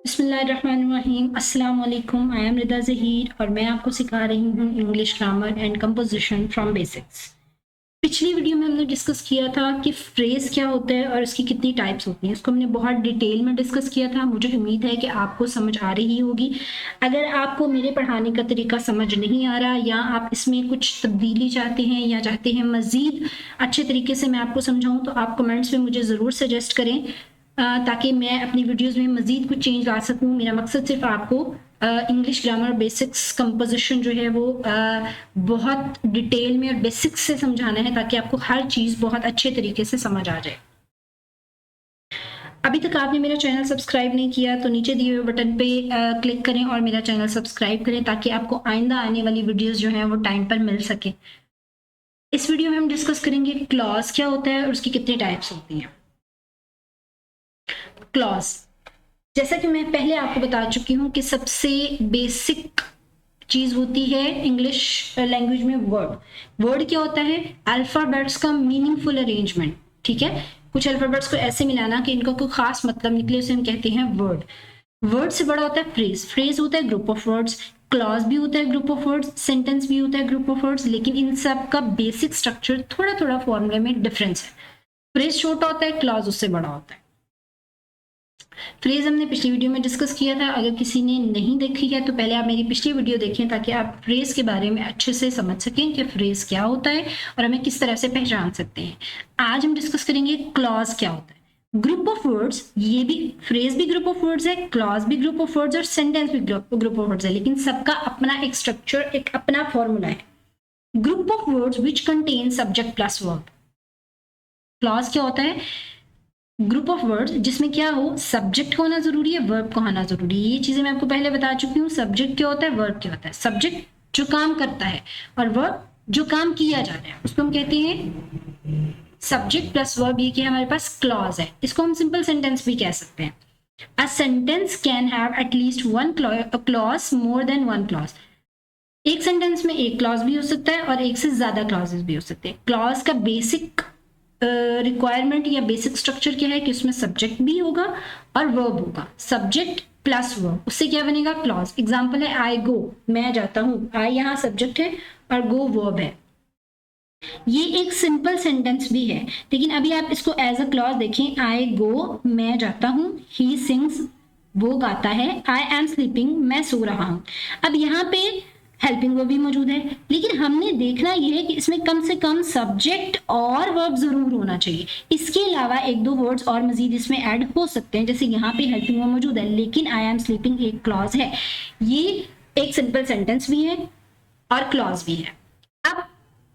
बिस्मिल्लाहिर्रहमानिर्रहीम। अस्सलाम वालेकुम। आई एम रिदा ज़हीर और मैं आपको सिखा रही हूँ English grammar and composition from basics. पिछली वीडियो में हमने डिस्कस किया था कि फ्रेज क्या होता है और इसकी कितनी टाइप्स होती हैं। इसको हमने बहुत डिटेल में डिस्कस किया था। मुझे उम्मीद है कि आपको समझ आ रही होगी। अगर आपको मेरे पढ़ाने का तरीका समझ नहीं आ रहा या आप इसमें कुछ तब्दीली चाहते हैं या चाहते हैं मज़ीद अच्छे तरीके से मैं आपको समझाऊँ, तो आप कमेंट्स में मुझे ज़रूर सजेस्ट करें ताकि मैं अपनी वीडियोस में मज़ीद कुछ चेंज ला सकूं। मेरा मकसद सिर्फ आपको इंग्लिश ग्रामर बेसिक्स कंपोजिशन जो है वो बहुत डिटेल में और बेसिक्स से समझाना है ताकि आपको हर चीज़ बहुत अच्छे तरीके से समझ आ जाए। अभी तक आपने मेरा चैनल सब्सक्राइब नहीं किया तो नीचे दिए हुए बटन पे क्लिक करें और मेरा चैनल सब्सक्राइब करें ताकि आपको आइंदा आने वाली वीडियोस जो हैं वो टाइम पर मिल सके। इस वीडियो में हम डिस्कस करेंगे क्लॉज क्या होता है और उसकी कितनी टाइप्स होती हैं। क्लॉज, जैसा कि मैं पहले आपको बता चुकी हूँ कि सबसे बेसिक चीज होती है इंग्लिश लैंग्वेज में वर्ड क्या होता है? अल्फाबेट्स का मीनिंगफुल अरेंजमेंट। ठीक है, कुछ अल्फाबेट्स को ऐसे मिलाना कि इनका कोई खास मतलब निकले, उसे हम कहते हैं वर्ड। वर्ड से बड़ा होता है फ्रेज होता है ग्रुप ऑफ वर्ड्स, क्लॉज भी होता है ग्रुप ऑफ वर्ड्स, सेंटेंस भी होता है ग्रुप ऑफ वर्ड्स, लेकिन इन सब का बेसिक स्ट्रक्चर थोड़ा थोड़ा फॉर्मूले में डिफरेंस है। फ्रेज छोटा होता है, क्लॉज उससे बड़ा होता है। फ्रेज हमने पिछली वीडियो में डिस्कस किया था। अगर किसी ने नहीं देखी है तो पहले आप मेरी पिछली वीडियो देखें ताकि आप फ्रेज के बारे में अच्छे से समझ सकें कि फ्रेज क्या होता है और हमें किस तरह से पहचान सकते हैं। आज हम डिस्कस करेंगे क्लॉज क्या होता है। ग्रुप ऑफ वर्ड्स, ये भी फ्रेज भी ग्रुप ऑफ वर्ड्स है, क्लॉज भी ग्रुप ऑफ वर्ड्स और सेंटेंस भी ग्रुप ऑफ वर्ड्स है, लेकिन सबका अपना एक स्ट्रक्चर, एक अपना फॉर्मूला है। Group of words which contain subject plus verb. Clause क्या होता है? ग्रुप ऑफ वर्ड्स जिसमें क्या हो, सब्जेक्ट होना जरूरी है, वर्ब को होना जरूरी है। ये चीजें मैं आपको पहले बता चुकी हूँ। सब्जेक्ट क्या होता है, वर्ब क्या होता है। सब्जेक्ट जो काम करता है और वर्ब जो काम किया जा रहा है उसको हम कहते हैं सब्जेक्ट प्लस वर्ब। ये क्या हमारे पास क्लॉज है। इसको हम सिंपल सेंटेंस भी कह सकते हैं। A sentence can have at least one clause, more than one clause. एक सेंटेंस में एक क्लॉज भी हो सकता है और एक से ज्यादा क्लॉजेस भी हो सकते हैं। क्लॉज का बेसिक रिक्वायरमेंट या बेसिक स्ट्रक्चर क्या है कि उसमें सब्जेक्ट भी होगा और वर्ब होगा। सब्जेक्ट प्लस वर्ब, उससे क्या बनेगा, क्लॉज। एग्जांपल है आई गो, मैं जाता हूं। आई यहाँ सब्जेक्ट है और गो वर्ब है। ये एक सिंपल सेंटेंस भी है, लेकिन अभी आप इसको एज अ क्लॉज देखें। आई गो, मैं जाता हूं। ही सिंग्स, वो गाता है। आई एम स्लीपिंग, मैं सो रहा हूं। अब यहाँ पे हेल्पिंग वर्ब भी मौजूद है, लेकिन हमने देखना यह है कि इसमें कम से कम सब्जेक्ट और वर्ब जरूर होना चाहिए। इसके अलावा एक दो वर्ड्स और मजीद इसमें ऐड हो सकते हैं, जैसे यहाँ पे हेल्पिंग वर्ब मौजूद है, लेकिन आई एम स्लीपिंग एक क्लॉज है। ये एक सिंपल सेंटेंस भी है और क्लॉज भी है। अब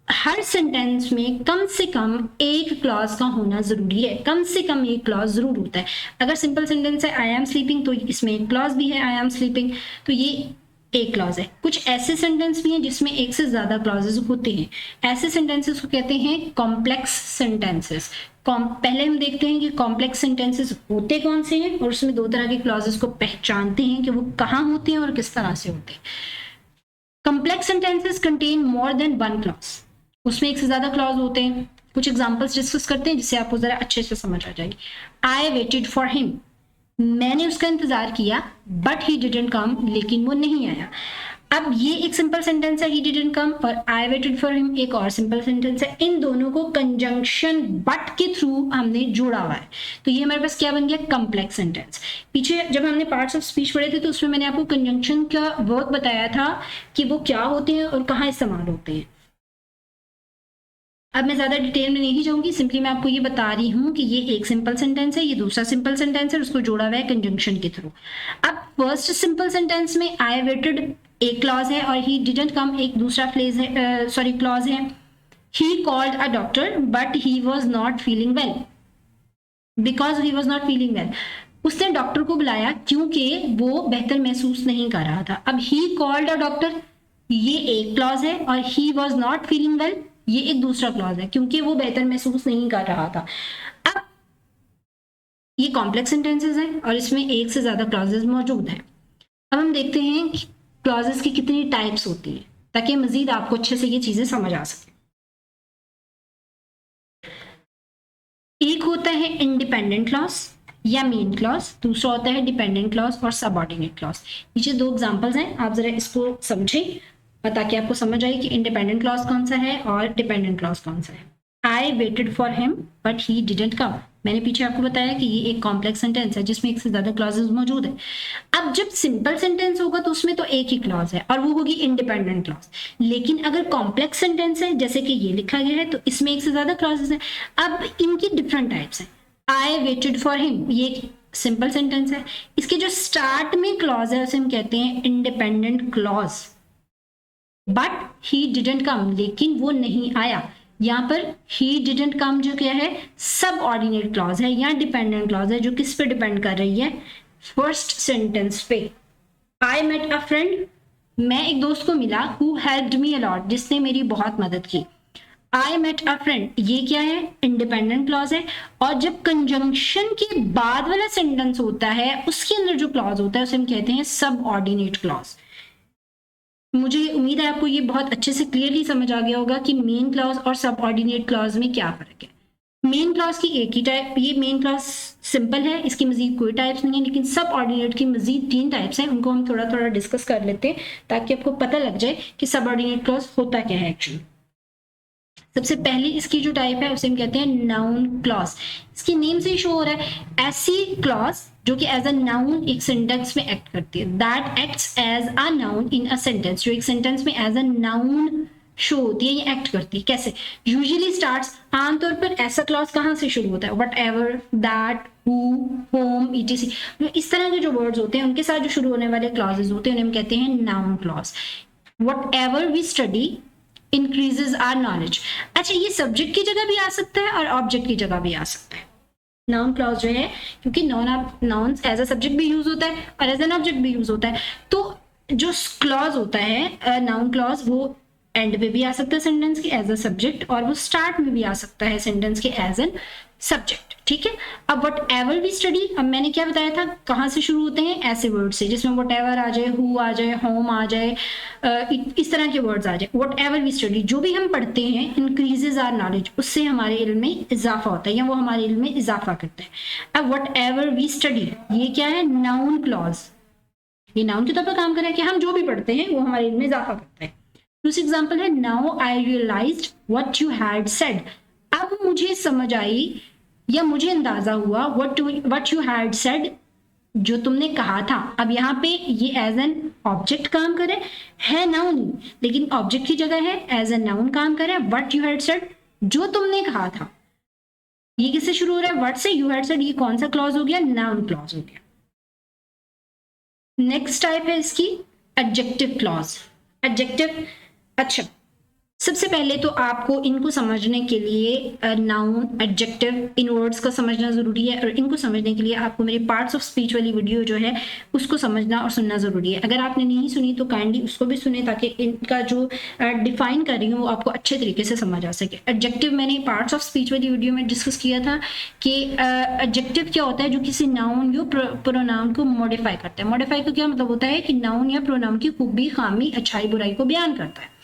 हर सेंटेंस में कम से कम एक क्लॉज का होना जरूरी है। कम से कम एक क्लॉज जरूर होता है। अगर सिंपल सेंटेंस है आई एम स्लीपिंग तो इसमें एक क्लॉज भी है, आई एम स्लीपिंग, तो ये एक क्लॉज है। कुछ ऐसे सेंटेंस भी हैं जिसमें एक से ज्यादा क्लॉजेस होते हैं। ऐसे सेंटेंसेस को कहते हैं कॉम्प्लेक्स सेंटेंसेस। पहले हम देखते हैं कि कॉम्प्लेक्स सेंटेंसेस होते कौन से हैं और उसमें दो तरह के क्लॉजेस को पहचानते हैं कि वो कहाँ होते हैं और किस तरह से होते हैं। Complex sentences contain more than one clause, उसमें एक से ज्यादा क्लॉज होते हैं। कुछ एग्जांपल्स डिस्कस करते हैं जिससे आपको जरा अच्छे से समझ आ जाएगी। आई वेटेड फॉर हिम, मैंने उसका इंतजार किया, बट ही डिडंट कम, लेकिन वो नहीं आया। अब ये एक सिंपल सेंटेंस है, ही डिडंट कम, और आई वेटेड फॉर हिम एक और सिंपल सेंटेंस है। इन दोनों को कंजंक्शन बट के थ्रू हमने जोड़ा हुआ है, तो ये हमारे पास क्या बन गया, कॉम्प्लेक्स सेंटेंस। पीछे जब हमने पार्ट्स ऑफ स्पीच पढ़े थे तो उसमें मैंने आपको कंजंक्शन का वर्क बताया था कि वो क्या होते हैं और कहाँ इस्तेमाल होते हैं। अब मैं ज्यादा डिटेल में नहीं जाऊंगी, सिंपली मैं आपको ये बता रही हूँ कि ये एक सिंपल सेंटेंस है, ये दूसरा सिंपल सेंटेंस है, उसको जोड़ा हुआ है कंजंक्शन के थ्रू। अब फर्स्ट सिंपल सेंटेंस में आई वेटेड एक क्लॉज है और ही डिडंट कम एक दूसरा फ्रेज है, सॉरी क्लॉज है। He called a doctor but he was not feeling well, because he was not feeling well. उसने डॉक्टर को बुलाया क्योंकि वो बेहतर महसूस नहीं कर रहा था। अब ही कॉल्ड अ डॉक्टर, ये एक क्लॉज है, और he was not feeling well ये एक दूसरा क्लॉज है, क्योंकि वो बेहतर महसूस नहीं कर रहा था। अब ये कॉम्प्लेक्स सेंटेंसेस हैं और इसमें एक से ज्यादा क्लॉजेस मौजूद हैं। अब हम देखते हैं कि क्लॉजेस की कितनी टाइप्स होती हैं ताकि मजीद आपको अच्छे से ये चीजें समझ आ सके। एक होता है इंडिपेंडेंट क्लॉज, या मेन क्लॉज, दूसरा होता है डिपेंडेंट क्लॉज और सबऑर्डिनेट क्लॉज। नीचे 2 एग्जांपल्स हैं, आप जरा इसको समझें ताकि आपको समझ आए कि इंडिपेंडेंट क्लॉज कौन सा है और डिपेंडेंट क्लॉज कौन सा है। I waited for him but he didn't come. मैंने पीछे आपको बताया कि ये एक कॉम्प्लेक्स सेंटेंस है जिसमें एक से ज्यादा क्लॉजेस मौजूद है। अब जब सिंपल सेंटेंस होगा तो उसमें तो एक ही क्लॉज है और वो होगी इंडिपेंडेंट क्लॉज, लेकिन अगर कॉम्प्लेक्स सेंटेंस है जैसे कि ये लिखा गया है तो इसमें एक से ज्यादा क्लॉजेस है। अब इनकी डिफरेंट टाइप्स हैं। आई वेटेड फॉर हिम ये सिंपल सेंटेंस है, इसके जो स्टार्ट में क्लॉज है उसे हम कहते हैं independent clause. But he didn't come, लेकिन वो नहीं आया। यहाँ पर ही डिडंट कम जो क्या है सब ऑर्डिनेट क्लॉज है या डिपेंडेंट क्लॉज है जो किस पे डिपेंड कर रही है, फर्स्ट सेंटेंस पे। आई मेट अ फ्रेंड, मैं एक दोस्त को मिला, हु हेल्प्ड मी अलॉट, जिसने मेरी बहुत मदद की। आई मेट अ फ्रेंड ये क्या है, इंडिपेंडेंट क्लॉज है। और जब कंजंक्शन के बाद वाला सेंटेंस होता है उसके अंदर जो क्लॉज होता है उसे हम कहते हैं सब ऑर्डिनेट क्लॉज। मुझे उम्मीद है आपको ये बहुत अच्छे से क्लियरली समझ आ गया होगा कि मेन क्लॉज और सब ऑर्डिनेट क्लॉज में क्या फर्क है। मेन क्लॉज की एक ही टाइप, ये मेन क्लॉज सिंपल है, इसकी मजीद कोई टाइप्स नहीं है, लेकिन सब ऑर्डिनेट की मजीद 3 टाइप्स हैं, उनको हम थोड़ा थोड़ा डिस्कस कर लेते हैं ताकि आपको पता लग जाए कि सब ऑर्डिनेट क्लॉज होता क्या है एक्चुअली। सबसे पहली इसकी जो टाइप है उसे हम कहते हैं नाउन क्लॉज। इसकी नेम से ही शो हो रहा है, ऐसी क्लॉज जो कि एज अ नाउन एक सेंटेंस में एक्ट करती है, that acts as a noun in a sentence, जो एक सेंटेंस में एज अ नाउन शो होती है, ये एक्ट करती है। कैसे? यूजुअली स्टार्ट्स, आमतौर पर ऐसा क्लॉज कहाँ से शुरू होता है, what ever, that, who, home, etc, इस तरह के जो वर्ड्स होते हैं उनके साथ जो शुरू होने वाले क्लॉजेज होते हैं उन्हें हम कहते हैं noun clause. Whatever we study increases our knowledge. अच्छा, ये सब्जेक्ट की जगह भी आ सकता है और ऑब्जेक्ट की जगह भी आ सकता है नाउन क्लॉज जो है, क्योंकि नाउन एज अ सब्जेक्ट भी यूज होता है और एज एन ऑब्जेक्ट भी यूज होता है। तो जो क्लॉज होता है नाउन क्लॉज, वो एंड पे भी आ सकता है सेंटेंस के एज अ सब्जेक्ट, और वो स्टार्ट में भी आ सकता है सेंटेंस के एज एन सब्जेक्ट। ठीक है, अब वट एवर वी स्टडी, अब मैंने क्या बताया था कहाँ से शुरू होते हैं, ऐसे वर्ड से जिसमें वट एवर आ जाए, हु आ जाए, होम आ जाए, इस तरह के वर्ड्स आ जाए। वट एवर वी स्टडी, जो भी हम पढ़ते हैं, इंक्रीजेज आर नॉलेज, उससे हमारे इल्म में इजाफा होता है या वो हमारे इल्म में इजाफा करता है। अब वट एवर वी स्टडी ये क्या है, नाउन क्लॉज, ये नाउन के तौर पर काम कर रहा है कि हम जो भी पढ़ते हैं वो हमारे इल्म में इजाफा करता है। दूसरी एग्जाम्पल है, now I realized what you had said, अब मुझे समझ आई या मुझे अंदाजा हुआ व्हाट यू हैड सेड, जो तुमने कहा था। अब यहाँ पे ये एज एन ऑब्जेक्ट काम करे, है नाउन लेकिन ऑब्जेक्ट की जगह है, एज एन नाउन काम करे। व्हाट यू हैड सेड, जो तुमने कहा था, ये किससे शुरू हो रहा है, व्हाट से, यू हैड सेड, ये कौन सा क्लॉज हो गया, नाउन क्लॉज हो गया। नेक्स्ट टाइप है इसकी एडजेक्टिव क्लॉज। एडजेक्टिव, अच्छा सबसे पहले तो आपको इनको समझने के लिए नाउन, एडजेक्टिव, इन वर्ड्स का समझना जरूरी है, और इनको समझने के लिए आपको मेरे पार्ट्स ऑफ स्पीच वाली वीडियो जो है उसको समझना और सुनना जरूरी है। अगर आपने नहीं सुनी तो काइंडली उसको भी सुने ताकि इनका जो डिफाइन कर रही हूँ वो आपको अच्छे तरीके से समझ आ सके। एडजेक्टिव मैंने पार्ट्स ऑफ स्पीच वाली वीडियो में डिस्कस किया था कि एडजेक्टिव क्या होता है, जो किसी नाउन या प्रोनाउन को मॉडिफाई करता है। मॉडिफाई का क्या मतलब होता है कि नाउन या प्रोनाउन की खूबी, खामी, अच्छाई, बुराई को बयान करता है।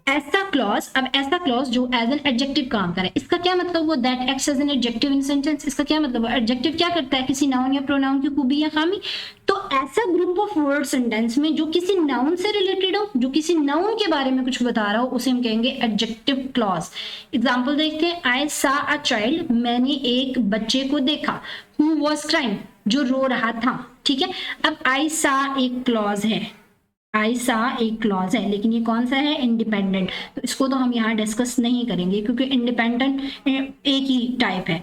ऐसा क्लॉज, अब ऐसा क्लॉज जो एज एन एडजेक्टिव काम करे, इसका क्या मतलब हुआ, that acts as an adjective in sentence, इसका क्या मतलब है, एडजेक्टिव क्या करता है, किसी नाउन या प्रोनाउन की खूबी या खामी। तो ऐसा ग्रुप ऑफ वर्ड सेंटेंस में जो किसी नाउन से रिलेटेड हो, जो किसी नाउन के बारे में कुछ बता रहा हो, उसे हम कहेंगे एडजेक्टिव क्लॉज। एग्जांपल देखते हैं, आई सा अ चाइल्ड, मैंने एक बच्चे को देखा, हु वाज क्राइंग, जो रो रहा था। ठीक है, अब आई सा एक क्लॉज है, आई सा एक क्लॉज है, लेकिन ये कौन सा है, इंडिपेंडेंट, तो इसको तो हम यहाँ डिस्कस नहीं करेंगे क्योंकि इंडिपेंडेंट एक ही टाइप है।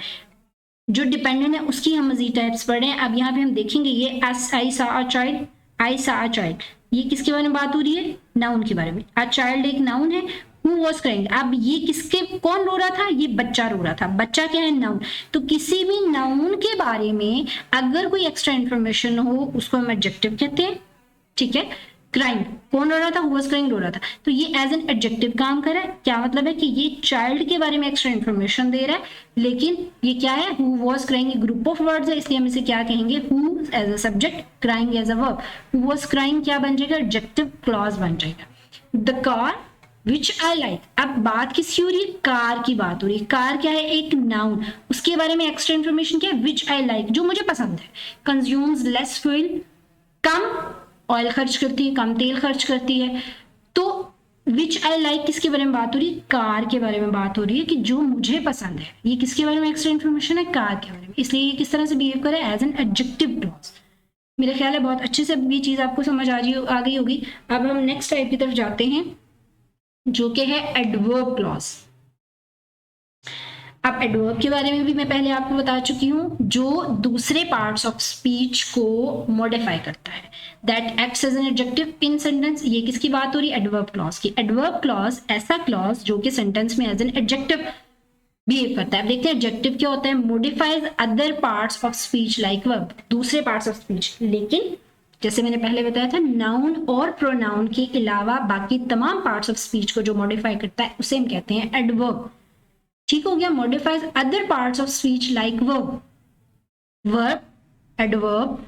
जो डिपेंडेंट है उसकी हम मजीद टाइप्स पढ़ रहे हैं। अब यहाँ पे हम देखेंगे ये आई सा अ चाइल्ड, आई सा अ चाइल्ड, ये किसके बारे में बात हो रही है, नाउन के बारे में। अ चाइल्ड एक नाउन है, हु वाज क्राइंग, अब ये किसके, कौन रो रहा था, ये बच्चा रो रहा था। बच्चा क्या है, नाउन। तो किसी भी नाउन के बारे में अगर कोई एक्स्ट्रा इंफॉर्मेशन हो उसको हम एडजेक्टिव कहते हैं। ठीक है, क्राइंग, कौन रो रहा था, हु वाज क्राइंग, रो रहा था, तो ये एज एन एडजेक्टिव काम कर रहा है। क्या मतलब है कि ये चाइल्ड के बारे में एक्स्ट्रा इंफॉर्मेशन दे रहा है, लेकिन ये क्या है, who was crying, group of words है, इसलिए हम इसे क्या कहेंगे, who as a subject, crying as a verb. Who was crying क्या बन जाएगा, एडजेक्टिव क्लॉज बन जाएगा। The car which I like, अब बात किसकी हो रही है, कार की बात हो रही है। कार क्या है, एक नाउन, उसके बारे में एक्स्ट्रा इन्फॉर्मेशन क्या है, विच आई लाइक, जो मुझे पसंद है। कंज्यूम्स लेस फ्यूल, कम ऑयल खर्च करती है, कम तेल खर्च करती है। तो विच आई लाइक किसके बारे में बात हो रही है, कार के बारे में बात हो रही है कि जो मुझे पसंद है। ये किसके बारे में एक्स्ट्रा इन्फॉर्मेशन है, कार के बारे में, इसलिए ये किस तरह से बिहेव करे, एज एन एडजेक्टिव क्लॉज। मेरा ख्याल है बहुत अच्छे से ये चीज आपको समझ आ गई होगी। अब हम नेक्स्ट टाइप की तरफ जाते हैं जो कि है एडवर्ब क्लॉज। अब एडवर्ब के बारे में भी मैं पहले आपको बता चुकी हूं, जो दूसरे पार्ट्स ऑफ स्पीच को मॉडिफाई करता है, that acts as an adjective in sentence. ये किसकी बात हो रही है, एडवर्ब क्लॉज की। एडवर्ब क्लॉज ऐसा क्लॉज जो कि सेंटेंस में एज एन एडजेक्टिव बिहेव करता है। अब देखते हैं एडजेक्टिव क्या होता है, modifies other parts of speech like verb, दूसरे पार्ट्स ऑफ स्पीच। लेकिन जैसे मैंने पहले बताया था, नाउन और प्रोनाउन के अलावा बाकी तमाम पार्ट्स ऑफ स्पीच को जो मॉडिफाई करता है उसे हम कहते हैं एडवर्ब। ठीक हो गया, modifies other parts of speech like verb, verb, adverb.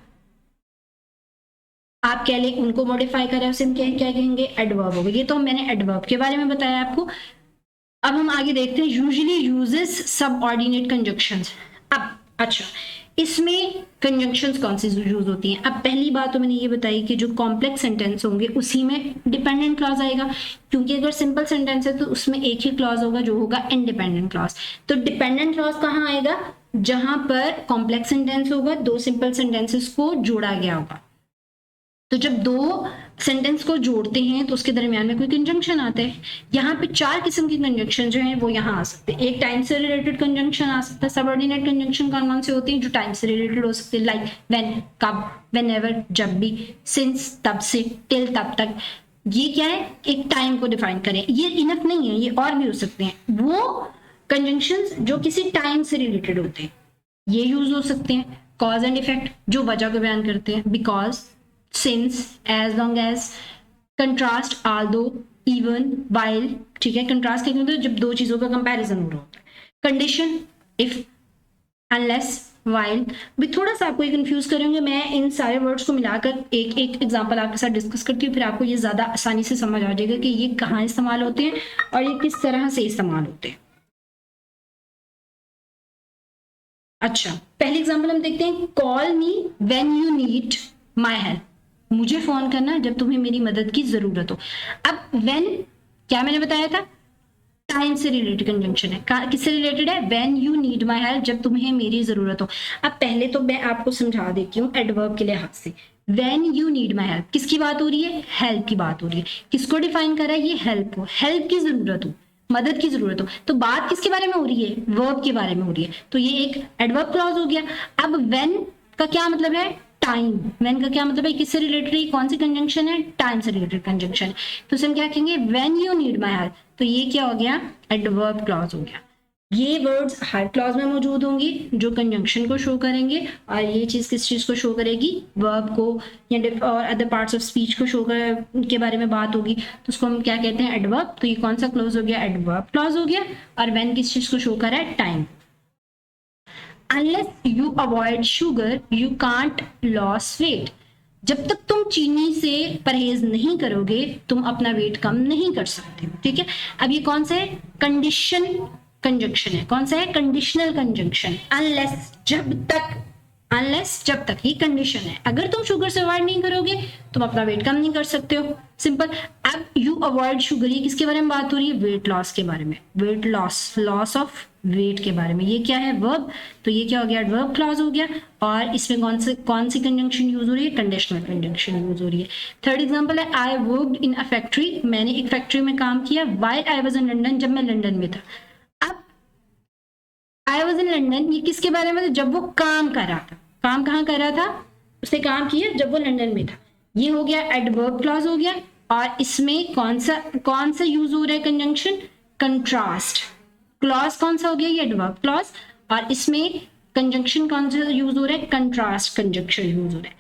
आप कह ले उनको मॉडिफाई करें, उसे हम क्या कहेंगे, एडवर्ब हो गया। ये तो मैंने एडवर्ब के बारे में बताया आपको। अब हम आगे देखते हैं, यूजुअली यूजेस सबऑर्डिनेट कंजंक्शंस। अब अच्छा, इसमें कंजंक्शंस कौन सी यूज होती हैं। अब पहली बात तो मैंने ये बताई कि जो कॉम्प्लेक्स सेंटेंस होंगे उसी में डिपेंडेंट क्लॉज आएगा, क्योंकि अगर सिंपल सेंटेंस है तो उसमें एक ही क्लॉज होगा जो होगा इंडिपेंडेंट क्लॉज। तो डिपेंडेंट क्लॉज कहाँ आएगा, जहां पर कॉम्प्लेक्स सेंटेंस होगा, दो सिंपल सेंटेंसेस को जोड़ा गया होगा। तो जब दो सेंटेंस को जोड़ते हैं तो उसके दरमियान में कोई कंजंक्शन आता है। यहाँ पे चार किस्म की कंजंक्शन जो है वो यहाँ आ सकते हैं। एक टाइम से रिलेटेड कंजंक्शन आ सकता है। सबऑर्डिनेट कंजंक्शन कौन से होते हैं, जो टाइम से रिलेटेड हो सकते हैं, लाइक व्हेन, कब, व्हेनेवर, जब भी, सिंस, तब से, टिल, तब तक। ये क्या है, एक टाइम को डिफाइन करें। ये इनफ नहीं है, ये और भी हो सकते हैं। वो कंजंक्शंस जो किसी टाइम से रिलेटेड होते हैं ये यूज हो सकते हैं। कॉज एंड इफेक्ट जो वजह को बयान करते हैं, because, since, as long as, contrast, although, even, while। ठीक है, कंट्रास्ट क्या होता है, जब दो चीजों का कंपैरिजन हो रहा होता है। Condition, if, unless, while। भी थोड़ा सा आपको कंफ्यूज करेंगे, मैं इन सारे वर्ड्स को मिलाकर एक एक एग्जांपल आपके साथ डिस्कस करती हूँ, फिर आपको ये ज्यादा आसानी से समझ आ जाएगा कि ये कहाँ इस्तेमाल होते हैं और ये किस तरह से इस्तेमाल होते हैं। अच्छा, पहले एग्जाम्पल हम देखते हैं, call me when you need my help. मुझे फोन करना जब तुम्हें मेरी मदद की जरूरत हो। अब व्हेन क्या मैंने बताया था, टाइम से रिलेटेड कंजंक्शन है। किससे रिलेटेड है, when you need my help, जब तुम्हें मेरी जरूरत हो। अब पहले तो मैं आपको समझा देती हूँ एडवर्ब के लिहाज से। When you need my help, किसकी बात हो रही है, हेल्प की बात हो रही है। किसको डिफाइन कर रहा है, ये हेल्प हो, हेल्प की जरूरत हो, मदद की जरूरत हो। तो बात किसके बारे में हो रही है, वर्ब के बारे में हो रही है। तो ये एक एडवर्ब क्लॉज हो गया। अब व्हेन का क्या मतलब है, टाइम। व्हेन का क्या मतलब है, किससे रिलेटेड है, कौन सी कंजंक्शन है, टाइम से रिलेटेड कंजंक्शन है। तो हम क्या कहेंगे, when you need my help. तो ये क्या हो गया, एडवर्ब क्लॉज हो गया। ये वर्ड्स हर क्लॉज में मौजूद होंगी जो कंजंक्शन को शो करेंगे, और ये चीज किस चीज को शो करेगी, वर्ब को या और अदर पार्ट्स ऑफ स्पीच को शो के बारे में बात होगी। तो उसको हम क्या कहते हैं, एडवर्ब। तो ये कौन सा क्लॉज हो गया, एडवर्ब क्लॉज हो गया। और व्हेन किस चीज को शो कर रहा है, time. Unless you avoid sugar, you can't lose weight। जब तक तुम चीनी से परहेज नहीं करोगे तुम अपना वेट कम नहीं कर सकते। ठीक है, अब ये कौन सा है, कंडीशन कंजंक्शन है। कौन सा है, कंडीशनल कंजंक्शन। अनलेस, जब तक, अनलेस जब तक, ये कंडीशन है। अगर तुम शुगर से अवॉइड नहीं करोगे तुम अपना वेट कम नहीं कर सकते हो, सिंपल। अब यू अवॉइड शुगर, ये किसके बारे में बात हो रही है, वेट लॉस के बारे में। Weight loss, loss of weight के बारे में। ये क्या है, वर्ब। तो ये क्या हो गया, एडवर्ब क्लॉज हो गया। और इसमें कौन सी कंजंक्शन यूज हो रही है, कंडीशनल कंजंक्शन यूज हो रही है। थर्ड एग्जांपल है, I worked in a factory. मैंने एक फैक्ट्री में काम किया, while I was in London, जब मैं लंदन में था। अब आई वाज इन लंदन, ये किसके बारे में था, जब वो काम कर रहा था। काम कहाँ कर रहा था, उसने काम किया जब वो लंदन में था। ये हो गया एडवर्ब क्लॉज हो गया। और इसमें कौन सा यूज हो रहा है कंजंक्शन, कंट्रास्ट क्लॉज। कौन सा हो गया, ये एडवर्ब क्लॉज। और इसमें कंजंक्शन कौन सा यूज हो रहा है, कंट्रास्ट कंजंक्शन यूज हो रहा है।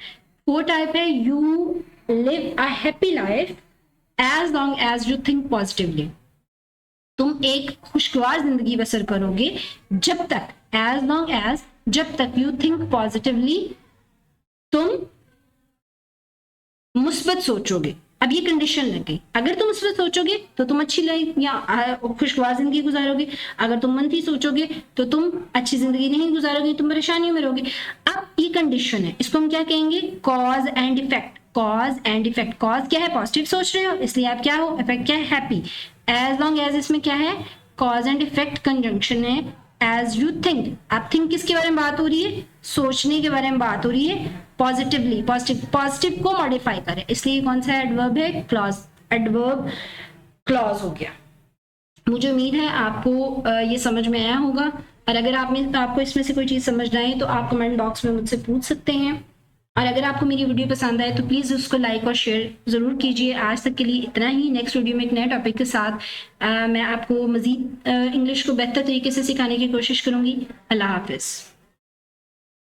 वो टाइप है, you live a happy life as long as you think positively. तुम एक खुशगवार जिंदगी बसर करोगे जब तक, एज लॉन्ग एज, जब तक, यू थिंक पॉजिटिवली, तुम मुस्बत सोचोगे। अब ये कंडीशन लग गई, अगर तुम इस पर सोचोगे तो तुम अच्छी लाइफ या खुशगवार जिंदगी गुजारोगे, अगर तुम मंफी सोचोगे तो तुम अच्छी जिंदगी नहीं गुजारोगे, तुम परेशानियों में रहोगे। अब ये कंडीशन है, इसको हम क्या कहेंगे, cause and effect. Cause and effect, cause क्या है, पॉजिटिव सोच रहे हो इसलिए आप क्या हो, इफेक्ट क्या है, हैप्पी। एज लॉन्ग एज इसमें क्या है, कॉज एंड इफेक्ट कंजंक्शन है। एज यू थिंक, आप थिंक किसके बारे में बात हो रही है, सोचने के बारे में बात हो रही है, पॉजिटिवली, पॉजिटिव को मॉडिफाई करें, इसलिए कौन सा एडवर्ब है, क्लॉज, एडवर्ब क्लॉज हो गया। मुझे उम्मीद है आपको ये समझ में आया होगा, और अगर आपको इसमें से कोई चीज समझ ना आए तो आप कमेंट बॉक्स में मुझसे पूछ सकते हैं, और अगर आपको मेरी वीडियो पसंद आए तो प्लीज़ उसको लाइक और शेयर ज़रूर कीजिए। आज तक के लिए इतना ही। नेक्स्ट वीडियो में एक नए टॉपिक के साथ मैं आपको मज़ीद इंग्लिश को बेहतर तरीके से सिखाने की कोशिश करूँगी। अल्लाह हाफिज़।